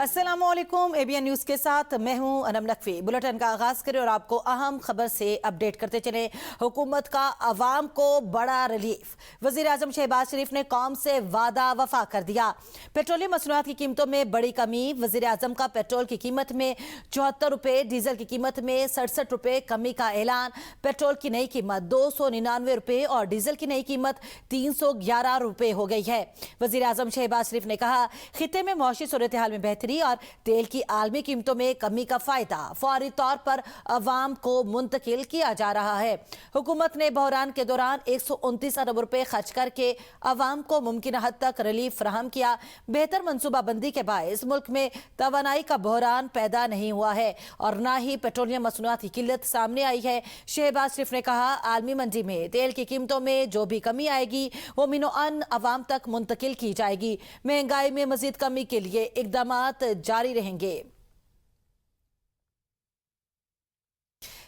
अस्सलामुअलैकुम, ABN news के साथ मैं हूं अनम नकवी। बुलेटिन का आगाज करें और आपको अहम खबर से अपडेट करते चले। हुकूमत का अवाम को बड़ा रिलीफ। वजीर आजम शहबाज शरीफ ने कौम से वादा वफा कर दिया। पेट्रोलियम मसनूआत की कीमतों में बड़ी कमी। वजीर आजम का पेट्रोल की कीमत में 74 रुपए, डीजल की कीमत में 67 रुपए कमी का ऐलान। पेट्रोल की नई कीमत 299 रुपए और डीजल की नई कीमत 311 रुपए हो गई है। वजीर आजम शहबाज शरीफ ने कहा, खिते में मौसमी सूरत हाल में बेहतरी और तेल की आलमी कीमतों में कमी का फायदा फौरी तौर पर अवाम को मुंतकिल किया जा रहा है। हुकूमत ने बहरान के दौरान 129 अरब रुपए खर्च करके अवाम को मुमकिन हद तक रिलीफ फराहम किया। बेहतर मनसूबाबंदी के बायस मुल्क में तवानाई का बहरान पैदा नहीं हुआ है और न ही पेट्रोलियम मसनूआत की किल्लत सामने आई है। शहबाज शरीफ ने कहा, आलमी मंडी में तेल की कीमतों में जो भी कमी आएगी वो मिनो अन अवाम तक मुंतकिल की जाएगी। महंगाई में मजीद कमी के लिए इकदाम जारी रहेंगे।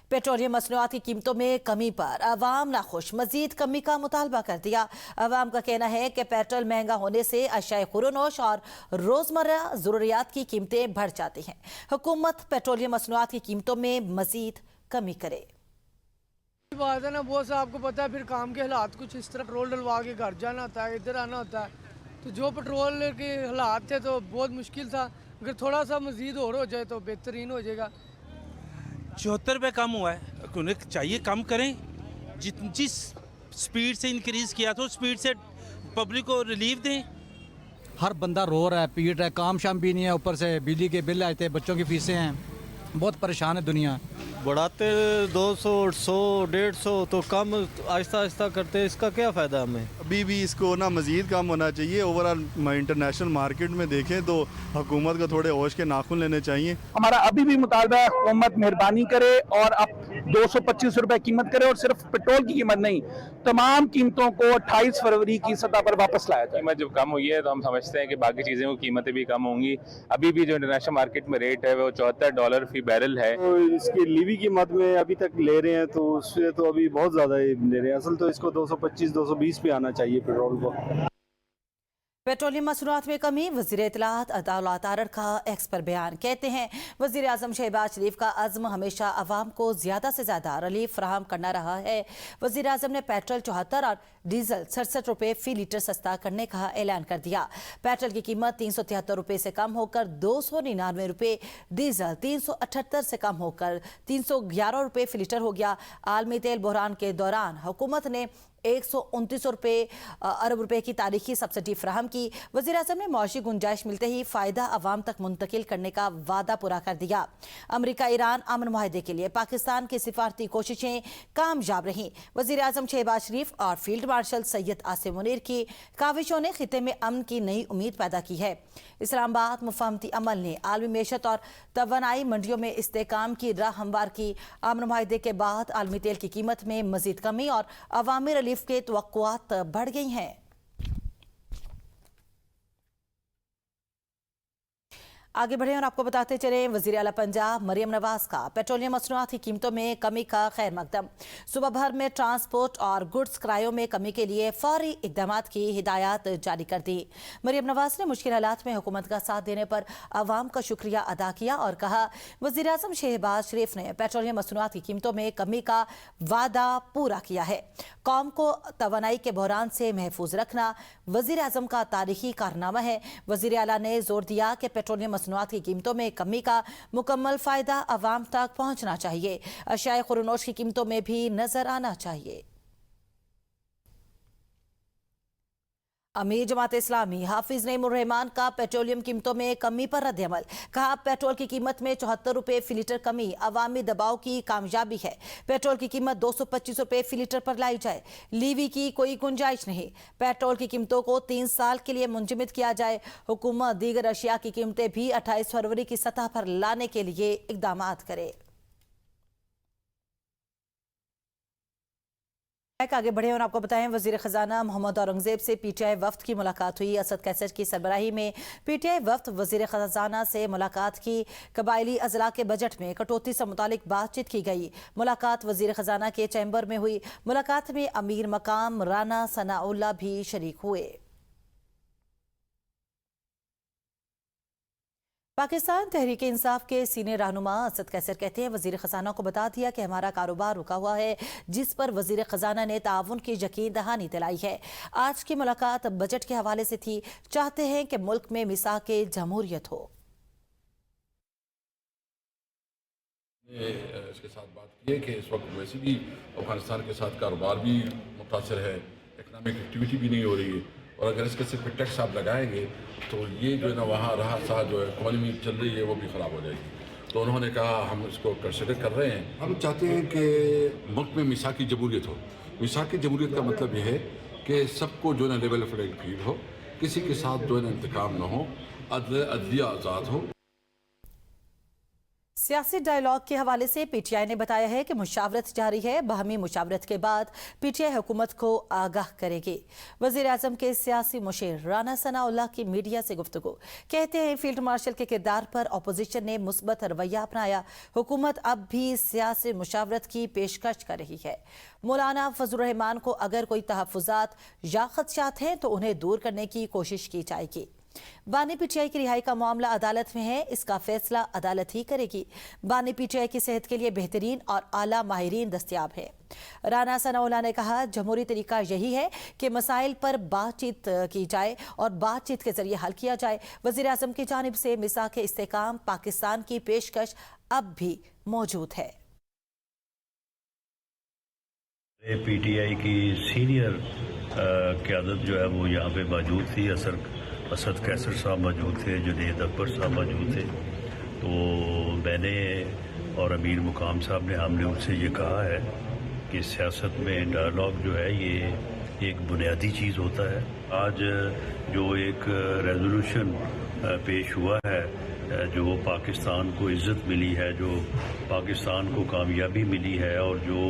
पेट्रोलियम मसनूआत की कीमतों में कमी पर अवाम नाखुश, मजीद कमी का मुतालबा कर दिया। अवाम का कहना है कि पेट्रोल महंगा होने से अशियाए खुरोनोश और रोजमर्रा जरूरियात की कीमतें बढ़ जाती हैं। हुकूमत पेट्रोलियम मसनूआत की कीमतों में मजीद कमी करे। बात है ना, बहुत सा आपको पता है, फिर काम के हालात कुछ इस तरह पेट्रोल डलवा के घर जाना होता है, इधर आना होता है, तो जो पेट्रोल के हालात थे तो बहुत मुश्किल था। अगर थोड़ा सा मजीद और हो जाए तो बेहतरीन हो जाएगा। 74 रुपये कम हुआ है, उन्हें चाहिए कम करें। जिस स्पीड से इंक्रीज़ किया तो स्पीड से पब्लिक को रिलीफ दें। हर बंदा रो रहा है, पीट रहा है, काम शाम भी नहीं है, ऊपर से बिजली के बिल आए थे, बच्चों की फीसें हैं, बहुत परेशान है दुनिया। बढ़ाते 200, 100, 150 तो कम आहिस्ता आहिस्ता करते, इसका क्या फ़ायदा हमें? अभी भी इसको ना मज़ीद कम होना चाहिए। ओवरऑल इंटरनेशनल मार्केट में देखें तो हुकूमत को थोड़े होश के नाखून लेने चाहिए। हमारा अभी भी मुतालबा है, हुकूमत मेहरबानी करे और अब 225 रुपए कीमत करे और सिर्फ पेट्रोल की कीमत नहीं, तमाम कीमतों को 28 फरवरी की सतह पर वापस लाया जाए। कीमत जब कम हुई है तो हम समझते हैं कि बाकी चीज़ों की कीमतें भी कम होंगी। अभी भी जो इंटरनेशनल मार्केट में रेट है वो $74 फी बैरल है। तो इसकी लीवी कीमत में अभी तक ले रहे हैं तो उससे तो अभी बहुत ज़्यादा ले रहे हैं। असल तो इसको 225, 220 पे आना चाहिए पेट्रोल को। पेट्रोलियम मसनूआत में कमी। वज़ीर इत्तलात अताउल्लाह तारड़ का एक्स पर बयान। कहते हैं, वज़ीर आज़म शहबाज शरीफ का अज़्म हमेशा अवाम को ज़्यादा से ज़्यादा रिलीफ फराहम करना रहा है। वज़ीर आज़म ने पेट्रोल 74 और डीजल 67 रुपये फी लीटर सस्ता करने का ऐलान कर दिया। पेट्रोल की कीमत 373 रुपये से कम होकर 299 रुपये, डीजल 378 से कम होकर 311 रुपये फी लीटर हो गया। आलमी तेल बहरान के दौरान हुकूमत ने 129 अरब रुपए की तारीखी सब्सिडी फराहम की। वज़ीर आज़म ने मौशी गुंजाइश मिलते ही फ़ायदा अवाम तक मुंतकिल करने का वादा पूरा कर दिया। अमरीका ईरान अमन मुआहदे के लिए पाकिस्तान की सिफारती कोशिशें कामयाब रहीं। वज़ीर आज़म शहबाज शरीफ और फील्ड मार्शल सैयद आसिम मुनीर की काविशों ने खिते में अमन की नई उम्मीद पैदा की है। इस्लामाबाद मुफाहमती अमल ने आलमी मैशत और तवानाई मंडियों में इस्तेहकाम की राह हमवार की। अमन मुआहदे के बाद आलमी तेल की कीमत में मजीद कमी और अवामी रिलीफ के तवक्कुआत बढ़ गई हैं। आगे बढ़े और आपको बताते चले, वज़ीर आला पंजाब मरियम नवाज का पेट्रोलियम मसनूआत की कीमतों में कमी का खैर मकदम। सूबा भर में ट्रांसपोर्ट और गुड्स किरायों में कमी के लिए फौरी इकदाम की हिदायत जारी कर दी। मरियम नवाज ने मुश्किल हालात में हुकूमत का साथ देने पर आवाम का शुक्रिया अदा किया और कहा, वज़ीर आज़म शहबाज शरीफ ने पेट्रोलियम मसनूआत की कीमतों में कमी का वादा पूरा किया है। कौम को तवानाई के बहरान से महफूज रखना वज़ीर आज़म का तारीखी कारनामा है। वज़ीर आला ने जोर दिया कि पेट्रोलियम मसनूआत की कीमतों में कमी का मुकम्मल फायदा अवाम तक पहुंचना चाहिए। अशियाए खुरोनोश की कीमतों में भी नजर आना चाहिए। अमीर जमात इस्लामी हाफिज नईमुर रहमान का पेट्रोलियम कीमतों में कमी पर रद्द-ए-अमल। कहा, पेट्रोल की कीमत में 74 रुपये फी लीटर कमी अवामी दबाव की कामयाबी है। पेट्रोल की कीमत 225 रुपये फी लीटर पर लाई जाए, लीवी की कोई गुंजाइश नहीं। पेट्रोल की कीमतों को 3 साल के लिए मुंजमद किया जाए। हुकूमत दीगर अशिया की कीमतें भी 28 फरवरी की सतह पर लाने के लिए इकदाम करे। आगे बढ़े और आपको बताएं, वजीर खजाना मोहम्मद औरंगजेब से पीटीआई वफ्द की मुलाकात हुई। असद कैसर की सरबराही में पीटीआई वफ्द वजीर खजाना से मुलाकात की। कबायली अजला के बजट में कटौती से मुतालिक बातचीत की गई। मुलाकात वजीर खजाना के चैम्बर में हुई। मुलाकात में अमीर मकाम राना सनाउल्लाह भी शरीक हुए। पाकिस्तान तहरीक इंसाफ के सीनियर रहनुमा असद कैसर कहते हैं, वजीर खजाना को बता दिया कि हमारा कारोबार रुका हुआ है, जिस पर वजीर खजाना ने ताउन की यकीन दहानी दिलाई है। आज की मुलाकात बजट के हवाले से थी। चाहते हैं कि मुल्क में मिसाक जमहूरियत हो। इसके साथ बात की है कि इस वक्त वैसे भी अफगानिस्तान के साथ कारोबार भी मुतासर है, इकनॉमिक एक्टिविटी भी नहीं हो रही है, और अगर इसके सिर्फ टैक्स आप लगाएंगे तो ये जो है ना वहाँ रहा सा जो इकॉनमी चल रही है वो भी ख़राब हो जाएगी। तो उन्होंने कहा हम इसको कंसिडर कर रहे हैं। हम चाहते हैं कि मुल्क में मिसाक की जमहूरियत हो। मिसाक की जमहूरियत का मतलब ये है कि सबको जो है ना लेवल प्लेइंग फील्ड हो, किसी के साथ जो है ना इंतकाम न हो, अदलिया आज़ाद हो। सियासी डायलॉग के हवाले से पीटीआई ने बताया है कि मुशावरत जारी है। बाहमी मुशावरत के बाद पीटीआई हुकूमत को आगाह करेगी। वजीर आजम के सियासी मुशीर राना सनाउल्लाह की मीडिया से गुफ्तगू। कहते हैं फील्ड मार्शल के किरदार पर अपोजिशन ने मुस्बत रवैया अपनाया। हुकूमत अब भी सियासी मुशावरत की पेशकश कर रही है। मौलाना फजल रहमान को अगर कोई तहफ़्फ़ुज़ात या खदशात हैं तो उन्हें दूर करने की कोशिश की जाएगी। बानी पीटीआई की रिहाई का मामला अदालत में है, इसका फैसला अदालत ही करेगी। बानी पीटीआई की सेहत के लिए बेहतरीन और आला माहिरीन दस्तयाब है। राना सनाउल्लाह ने कहा, जमहूरी तरीका यही है कि मसाइल पर बातचीत की जाए और बातचीत के जरिए हल किया जाए। वज़ीर आज़म की जानिब से मिसाक इस्तेकाम पाकिस्तान की पेशकश अब भी मौजूद है। पीटीआई की सीनियर क़यादत जो है वो यहाँ पे मौजूद थी। असद कैसर साहब मौजूद थे, जुनैद अकबर साहब मौजूद थे। तो मैंने और अमीर मुकाम साहब ने हमने उनसे ये कहा है कि सियासत में डायलॉग जो है ये एक बुनियादी चीज़ होता है। आज जो एक रेजोल्यूशन पेश हुआ है, जो पाकिस्तान को इज़्ज़त मिली है, जो पाकिस्तान को कामयाबी मिली है, और जो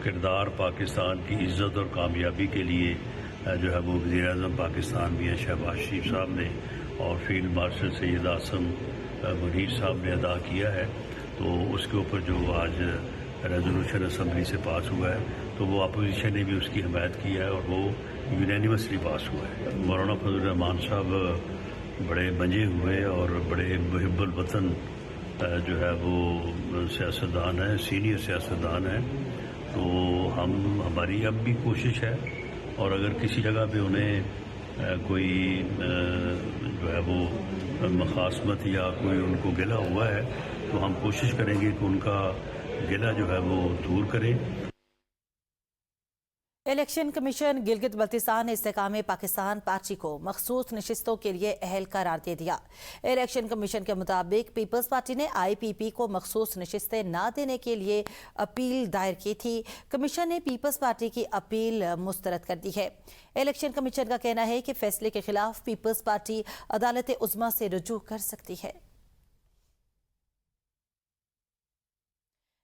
किरदार पाकिस्तान की इज़्ज़त और कामयाबी के लिए जो है वो वज़ीर आज़म पाकिस्तान भी शहबाज शरीफ साहब ने और फील्ड मार्शल सैयद आसम मुनीर साहब ने अदा किया है। तो उसके ऊपर जो आज रेजोल्यूशन असम्बली से पास हुआ है, तो वो अपोजिशन ने भी उसकी हमायत की है और वो यूनानिमसली पास हुआ है। मौलाना फजल रहमान साहब बड़े मंजे हुए और बड़े मुहिब्बुल वतन जो है वो सियासतदान हैं, सीनियर सियासतदान हैं। तो हमारी अब भी कोशिश है, और अगर किसी जगह पे उन्हें कोई जो है वो मखासमत या कोई उनको गिला हुआ है, तो हम कोशिश करेंगे कि उनका गिला जो है वो दूर करें। इलेक्शन कमीशन गिलगित बल्तिस्तान ने इस्तेकाम पाकिस्तान पार्टी को मखसूस नशिस्तों के लिए अहल करार दे दिया। इलेक्शन कमीशन के मुताबिक पीपल्स पार्टी ने IPP को मखसूस नशिस्तें न देने के लिए अपील दायर की थी। कमीशन ने पीपल्स पार्टी की अपील मुस्तरद कर दी है। इलेक्शन कमीशन का कहना है कि फैसले के खिलाफ पीपल्स पार्टी अदालत उज़्मा से रुजू कर सकती है।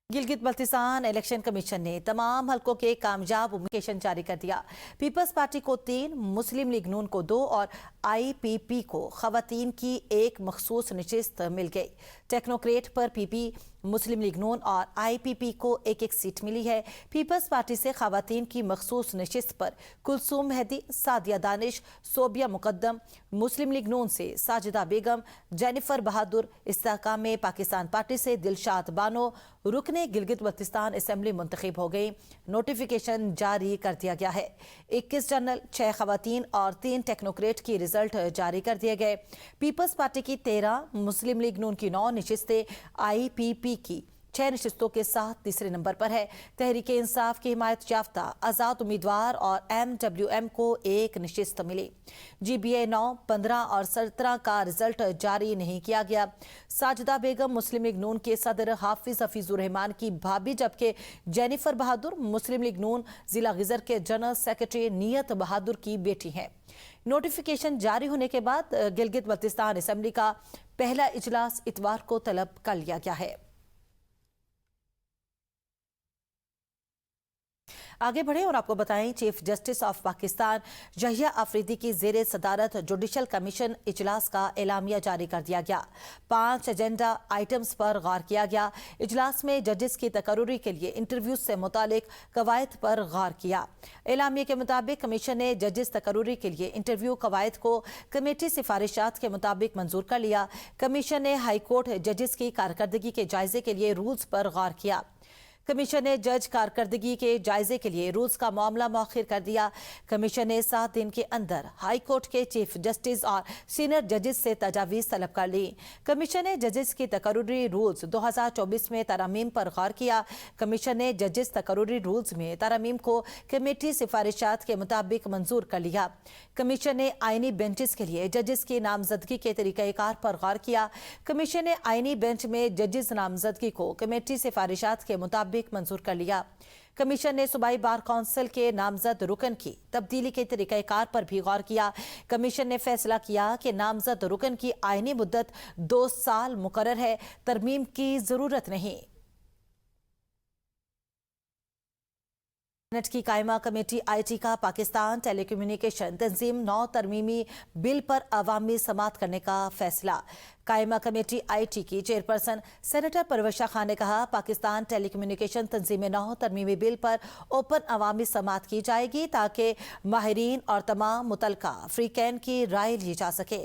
गिलगित बल्तिस्तान इलेक्शन कमीशन ने तमाम हलकों के कामयाब उम्मीदवार जारी कर दिया। पीपल्स पार्टी को 3, मुस्लिम लीग नून को 2 और IPP को खवातीन की 1 मखसूस नशिस्त मिल गई। टेक्नोक्रेट पर PP, मुस्लिम लीग नून और IPP को 1-1 सीट मिली है। पीपल्स पार्टी से खवातीन की मखसूस नशिस्त पर कुलसूम मेहदी, सादिया दानिश, सोबिया मुकद्दम, मुस्लिम लीग नून से साजिदा बेगम, जेनिफर बहादुर, इस्तेकाम पाकिस्तान पार्टी से दिलशाद बानो, रुकने गिलगित बल्तिस्तान असेंबली मुंतखब हो गई। नोटिफिकेशन जारी कर दिया गया है। 21 जनरल, 6 खवातीन और 3 टेक्नोक्रेट की रिजल्ट जारी कर दिए गए। पीपल्स पार्टी की 13, मुस्लिम लीग नून की 9 नशिस्तें, IPP की 6 नशिस्तों के साथ तीसरे नंबर पर है। तहरीक इंसाफ की हिमायत याफ्ता आज़ाद उम्मीदवार और MWM को 1 नशिस्त मिली। GBA 9, 15 और 17 का रिजल्ट जारी नहीं किया गया। साजिदा बेगम मुस्लिम लीग नून के सदर हाफिज हफीजुर रहमान की भाभी, जबकि जेनिफर बहादुर मुस्लिम लीग नून जिला गिजर के जनरल सेक्रेटरी नियत बहादुर की बेटी हैं। नोटिफिकेशन जारी होने के बाद गिलगित बल्तिस्तान असेंबली का पहला इजलास इतवार को तलब कर लिया गया है। आगे बढ़े और आपको बताएं, chief justice of Pakistan Yahya Afridi की जेर सदारत जुडिशल कमीशन इजलास का एलामिया जारी कर दिया गया। 5 एजेंडा आइटम्स पर गौर किया गया। इजलास में जजेस की तकर्रुरी के लिए इंटरव्यूज से मुतालिक कवायद पर गौर किया। एलामिया के मुताबिक कमीशन ने जजेस तकर्रुरी के लिए इंटरव्यू कवायद को कमेटी सिफारिशात के मुताबिक मंजूर कर लिया। कमीशन ने हाई कोर्ट जजेस की कारकर्दगी के जायजे के लिए रूल्स पर गौर किया। कमीशन ने जज कारकर्दगी के जायजे के लिए रूल्स का मामला मौखिर कर दिया। कमीशन ने 7 दिन के अंदर हाई कोर्ट के चीफ जस्टिस और सीनियर जजेस से तजावीज़ तलब कर ली। कमीशन ने जजेस की तकर्रुरी रूल्स 2024 में तरमीम पर गौर किया। कमीशन ने जजेस तकर्रुरी रूल्स में तरमीम को कमेटी सिफारिशात के मुताबिक मंजूर कर लिया। कमीशन ने आईनी बेंचेस के लिए जजेस की नामजदगी के तरीक़ाकार पर गौर किया। कमीशन ने आईनी बेंच में जजेस नामजदगी को कमेटी सिफारिशात के मुताबिक मंजूर कर लिया। कमीशन ने सूबाई बार काउंसिल के नामजद रुकन की तब्दीली के तरीक़ाकार पर भी गौर किया। कमीशन ने फैसला किया कि नामजद रुकन की आईनी मुद्दत 2 साल मुकर्रर है, तरमीम की जरूरत नहीं। सेनेट की कायमा कमेटी आईटी का पाकिस्तान टेलीकम्युनिकेशन तंजीम 9 तरमीमी बिल पर अवामी समाअत करने का फैसला। कायमा कमेटी आईटी की चेयरपर्सन सेनेटर परवश खान ने कहा, पाकिस्तान टेलीकम्युनिकेशन तंजीम 9 तरमीमी बिल पर ओपन अवामी समाअत की जाएगी ताकि माहिरीन और तमाम मुतलका फ्रीकैन की राय ली जा सके।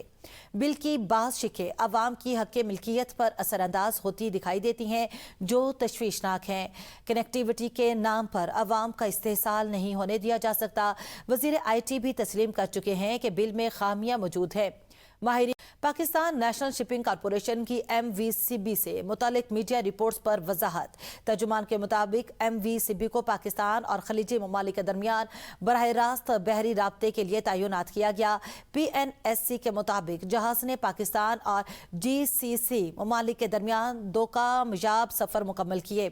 बिल की बाज़ शिकें अवाम की हक़ मिल्कियत पर असरअंदाज होती दिखाई देती हैं, जो तशवीशनाक हैं। कनेक्टिविटी के नाम पर अवाम का इस्तेहसाल नहीं होने दिया जा सकता। वज़ीर आईटी भी तस्लीम कर चुके हैं कि बिल में खामियां मौजूद है। माहिरीन पाकिस्तान नेशनल शिपिंग कॉरपोरेशन की MVCB से मुतालिक मीडिया रिपोर्ट्स पर वजाहत। तर्जुमान के मुताबिक MVCB को पाकिस्तान और खलीजी ममालिक के दरमियान बराह रास्त बहरी राब्ते के लिए तैनात किया गया। PNSC के मुताबिक जहाज ने पाकिस्तान और GCC ममालिक के दरमियान 2 कामयाब सफ़र मुकम्मल किए।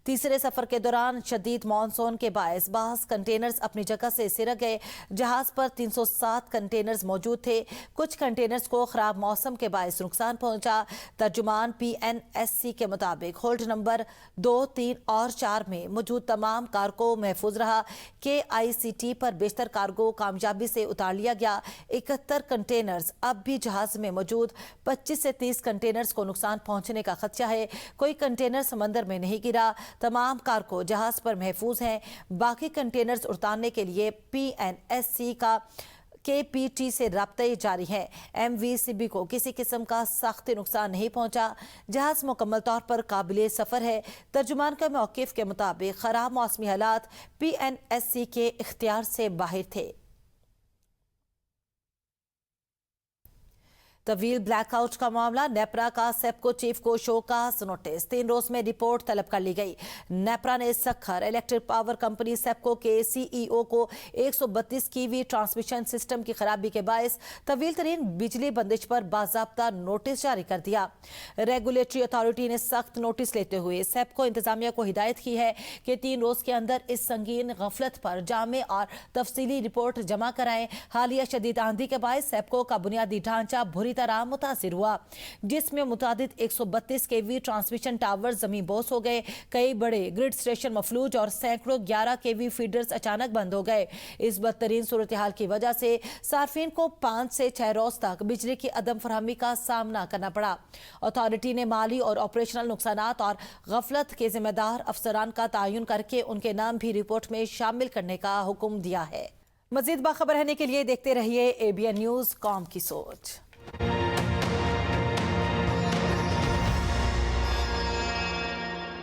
तीसरे सफर के दौरान शदीद मानसून के बायस बास कंटेनर्स अपनी जगह से सिरक गए। जहाज पर 307 कंटेनर्स मौजूद थे। कुछ कंटेनर्स को खराब मौसम के बायस नुकसान पहुंचा। तर्जुमान PNSC के मुताबिक होल्ड नंबर 2, 3 और 4 में मौजूद तमाम कार्गो महफूज रहा। KICT पर बेशतर कार्गो कामयाबी से उतार लिया गया। 71 कंटेनर्स अब भी जहाज में मौजूद 25 से 30 कंटेनर्स को नुकसान पहुंचने का खदशा है। कोई कंटेनर समंदर में नहीं गिरा। तमाम कार्गो जहाज पर महफूज हैं। बाकी कंटेनर्स उतारने के लिए PNSC का KPT से राब्ते जारी है। MVCB को किसी किस्म का सख्त नुकसान नहीं पहुंचा। जहाज मुकम्मल तौर पर काबिले सफ़र है। तर्जुमान का मौक़िफ़ के मुताबिक खराब मौसमी हालात PNSC के इख्तियार से बाहर थे। तवील ब्लैकआउट का मामला, नेपरा का सेप्को चीफ को शोकास नोटिस। 3 रोज में रिपोर्ट तलब कर ली गई। नेपरा ने सखर इलेक्ट्रिक पावर कंपनी सेप्को के CEO को 132 kV ट्रांसमिशन सिस्टम की खराबी के बायस तवील तरीन बिजली बंदिश पर बाज़ाब्ता नोटिस जारी कर दिया। रेगुलेटरी अथॉरिटी ने सख्त नोटिस लेते हुए सेप्को इंतजामिया को हिदायत की है कि 3 रोज के अंदर इस संगीन गफलत पर जामे और तफसीली रिपोर्ट जमा कराएं। हालिया शदीद आंधी के बायस सेप्को का बुनियादी ढांचा बुरी तरह मुतासिर हुआ, जिसमें मुतादिद 132 kV ट्रांसमिशन टावर जमीन बोस हो गए। कई बड़े ग्रिड स्टेशन मफलूज और सैकड़ों 11 kV फीडर्स अचानक बंद हो गए। इस बदतरीन सूरत हाल की वजह से सार्फिन को 5 से 6 रोज तक बिजली की अदम फरहमी का सामना करना पड़ा। अथॉरिटी ने माली और ऑपरेशनल नुकसानात और गफलत के जिम्मेदार अफसरान का तयन करके उनके नाम भी रिपोर्ट में शामिल करने का हुक्म दिया है। मजीद बाखबर रहने के लिए देखते रहिए ABN न्यूज़, कौम की सोच।